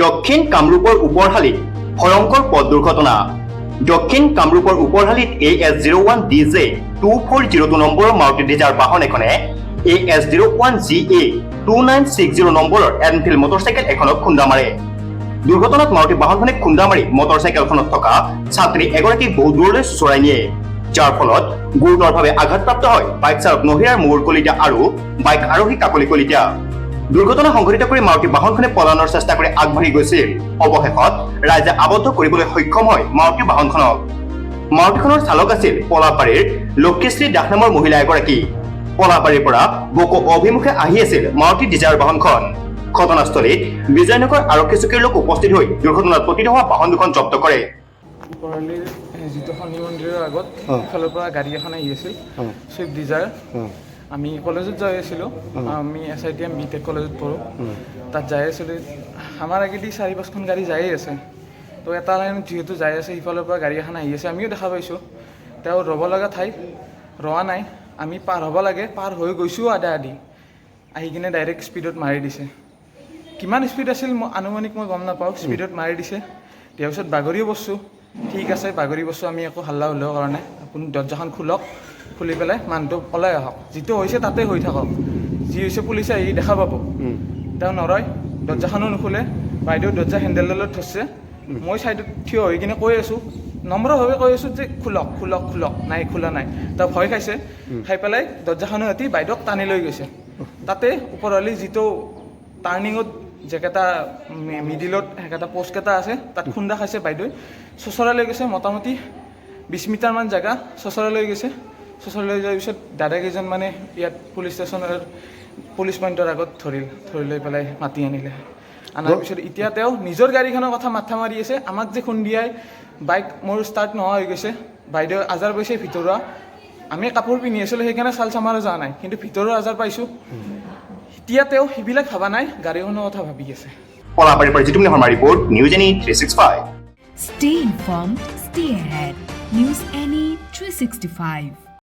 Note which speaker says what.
Speaker 1: দক্ষিণ কামৰূপৰ ওপৰহালিত ভয়ংকৰ পথ দুৰ্ঘটনা। দক্ষিণ কামৰূপৰ ওপৰহালিত AS01DJ 2402 নম্বৰৰ মাৰুতি ডিজাৰ বাহন এখনে AS01GA 2960 নম্বৰৰ এনফিল্ড মটৰচাইকেল এখনক খুন্দা মাৰে। দুৰ্ঘটনাত মাৰুতি বাহনখনে খুন্দা মাৰি মটৰচাইকেলখনত থকা ছাত্ৰী এগৰাকীক বহু দূৰলৈ চৰাই নিয়ে, যাৰ ফলত গুৰুতৰভাৱে আঘাতপ্ৰাপ্ত হয় বাইক চালক নহিৰাৰ মৌৰ কলিতা আৰু বাইক আৰোহী কাকলি কলিতা। দুৰ্ঘটনা সংঘটিত কৰি মাৰুতি বাহনখনে পলায়নৰ চেষ্টা কৰি আগবাঢ়ি গৈছিল। অৱশেষত ৰাইজে আবদ্ধ কৰিবলৈ সক্ষম হয় মাৰুতি বাহনখনক। মাৰুতিখনৰ চালক আছিল পলাপাৰীৰ লক্ষীশ্ৰী দাস নামৰ মহিলা এগৰাকী। পলাপাৰীৰ পৰা বকো অভিমুখে আহি আছিল মাৰুতি ডিজাৰ বাহনখন। ঘটনাস্থলীত বিজয়নগৰ আৰক্ষী চকীৰ লোক উপস্থিত হৈ দুৰ্ঘটনাত পতিত হোৱা বাহন দুখন জব্দ কৰে।
Speaker 2: ওপৰহালিৰ যিটো শনি মন্দিৰৰ আগত ইফালৰ পৰা গাড়ী এখন আহি আছিল, ছুইফ্ট ডিজাৰ। আমি কলেজত যাই আছিলোঁ, আমি SITM BTech কলেজত পঢ়োঁ। তাত যাই আছিলোঁ, আমাৰ আগেদি 4-5খন গাড়ী যায়ে আছে। তো এটা লাইনত যিহেতু যাই আছে, সিফালৰ পৰা গাড়ী এখন আহি আছে, আমিও দেখা পাইছোঁ। তেওঁ ৰ'ব লগা ঠাইত ৰোৱা নাই, আমি পাৰ হ'ব লাগে, পাৰ হৈ গৈছোঁ আধা আধি, আহি কিনে ডাইৰেক্ট স্পীডত মাৰি দিছে। কিমান স্পীড আছিল আনুমানিক মই গম নাপাওঁ, স্পীডত মাৰি দিছে। তাৰ পিছত বাগৰিও বসছোঁ, ঠিক আছে বাগৰি বসছোঁ, আমি একো হাল্লা হ'লেও কাৰণে আপুনি দৰ্জাখন খোলক, খুলি পেলাই মানুহটো ওলাই আহক, যিটো হৈছে তাতে হৈ থাকক, যি হৈছে পুলিচে আহি দেখা পাব। তেওঁ নৰয়, দৰ্জাখনো নুখোলে, বাইদেউ দৰ্জা হেণ্ডেলডালত ধৰিছে। মই ছাইডত থিয় হৈ কিনে কৈ আছোঁ, নম্ৰভাৱে কৈ আছোঁ যে খোলক খোলক খোলক, নাই খোলা নাই। তেওঁ ভয় খাইছে, খাই পেলাই দৰ্জাখনো এটি বাইদেউক টানি লৈ গৈছে। তাতে ওপৰহালি যিটো টাৰ্ণিঙত যেকেইটা মিডিলত সেইকেইটা পোষ্টকেইটা আছে, তাত খুন্দা খাইছে বাইদেউ, চচৰা লৈ গৈছে। মোটামুটি 20 মিটাৰমান জেগা চচৰা লৈ গৈছে। চচৰা লৈ যোৱাৰ পিছত দাদাকেইজন মানে ইয়াত পুলিচ ষ্টেচনৰ পুলিচ পইণ্টৰ আগত ধৰি লৈ পেলাই মাতি আনিলে। আনাৰ পিছত এতিয়া তেওঁ নিজৰ গাড়ীখনৰ কথা মাথা মাৰি আছে, আমাক যে খুন্দিয়াই বাইক মোৰ ষ্টাৰ্ট নোহোৱা হৈ গৈছে, বাইদেউ আজাৰ পাইছে ভিতৰুৱা। আমি কাপোৰ পিন্ধি আছিলোঁ, সেইকাৰণে চাল চামাৰো যোৱা নাই, কিন্তু ভিতৰুৱা আজাৰ পাইছোঁ। এতিয়া তেওঁ সেইবিলাক ভাবা নাই, গাড়ীখনৰ কথা ভাবি আছে।
Speaker 1: পলাপাৰীৰ পৰা Jitumoni Sharma report, news any 365।
Speaker 3: Stay informed, stay ahead. News Any 365.